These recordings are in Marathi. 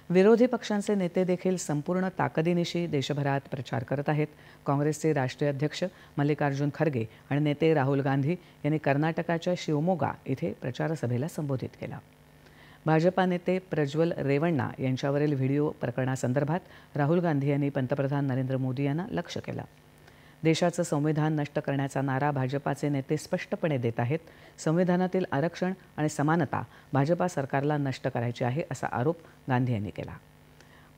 विरोधी पक्षांचे नेते देखील संपूर्ण ताकदीनिशी देशभरात प्रचार करत आहेत। काँग्रेसचे राष्ट्रीय अध्यक्ष मल्लिकार्जुन खरगे आणि नेते राहुल गांधी यांनी कर्नाटकाच्या शिवमोगा इथे प्रचारसभेला संबोधित केलं। भाजपा नेते प्रज्वल रेवण्णा यांच्यावरील व्हिडिओ प्रकरणासंदर्भात राहुल गांधी यांनी पंतप्रधान नरेंद्र मोदी यांना लक्ष्य केलं। देशाचं संविधान नष्ट करण्याचा नारा भाजपाचे नेते स्पष्टपणे देत आहेत। संविधानातील आरक्षण आणि समानता भाजपा सरकारला नष्ट करायची आहे असा आरोप गांधी यांनी केला।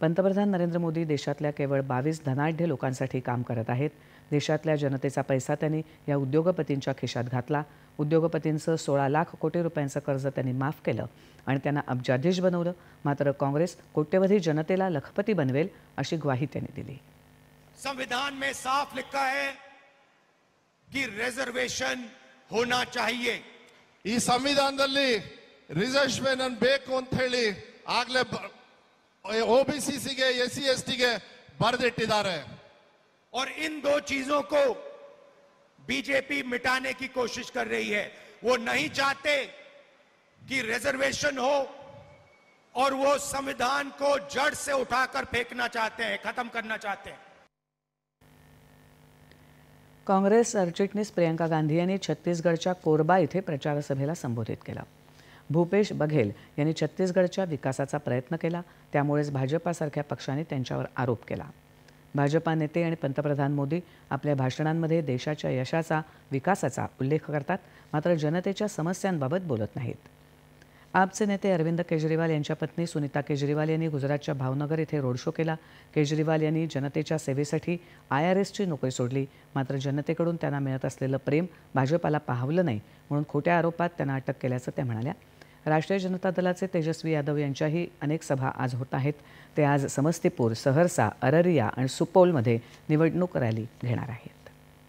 पंतप्रधान नरेंद्र मोदी देशातल्या केवळ 22 धनाढ्य लोकांसाठी काम करत आहेत। देशातल्या जनतेचा पैसा त्यांनी या उद्योगपतींच्या खिशात घातला। उद्योगपतींचं 16 लाख कोटी रुपयांचं कर्ज त्यांनी माफ केलं आणि त्यांना अब्जाधीश बनवलं। मात्र काँग्रेस कोट्यवधी जनतेला लखपती बनवेल अशी ग्वाही त्यांनी दिली। संविधान में साफ लिखा है कि रिजर्वेशन होना चाहिए। ಈ ಸಂವಿಧಾನದಲ್ಲಿ ರಿಸರ್ವೇಶನ್ ಅನ್ನು ಬೇಕು ಅಂತ ಹೇಳಿ ಆಗಲೇ ओबीसी ಗೆ एससी एसटी ಗೆ ಬರೆದಿಟ್ಟಿದ್ದಾರೆ। और इन दो चीजों को बीजेपी मिटाने की कोशिश कर रही है। वो नहीं चाहते कि रिजर्वेशन हो और वो संविधान को जड़ से उठाकर फेंकना चाहते हैं, खत्म करना चाहते हैं। काँग्रेस सरचिटणीस प्रियंका गांधी यांनी छत्तीसगडच्या कोरबा इथे प्रचारसभेला संबोधित केलं। भूपेश बघेल यांनी छत्तीसगडच्या विकासाचा प्रयत्न केला, त्यामुळेच भाजपासारख्या पक्षाने त्यांच्यावर आरोप केला। भाजपा नेते आणि पंतप्रधान मोदी आपल्या भाषणांमध्ये देशाच्या यशाचा, विकासाचा उल्लेख करतात, मात्र जनतेच्या समस्यांबाबत बोलत नाहीत। आपचे नेते अरविंद केजरीवाल यांच्या पत्नी सुनीता केजरीवाल यांनी गुजरातच्या भावनगर इथे रोड शो केला। केजरीवाल यांनी जनतेच्या सेवेसाठी IRSची नोकरी सोडली, मात्र जनतेकडून त्यांना मिळत असलेलं प्रेम भाजपाला पाहवलं नाही म्हणून खोट्या आरोपात त्यांना अटक केल्याचं त्या म्हणाल्या। राष्ट्रीय जनता दलाचे तेजस्वी यादव यांच्याही अनेक सभा आज होत आहेत। ते आज समस्तीपूर, सहरसा, अररिया आणि सुपौलमध्ये निवडणूक रॅली घेणार आहेत।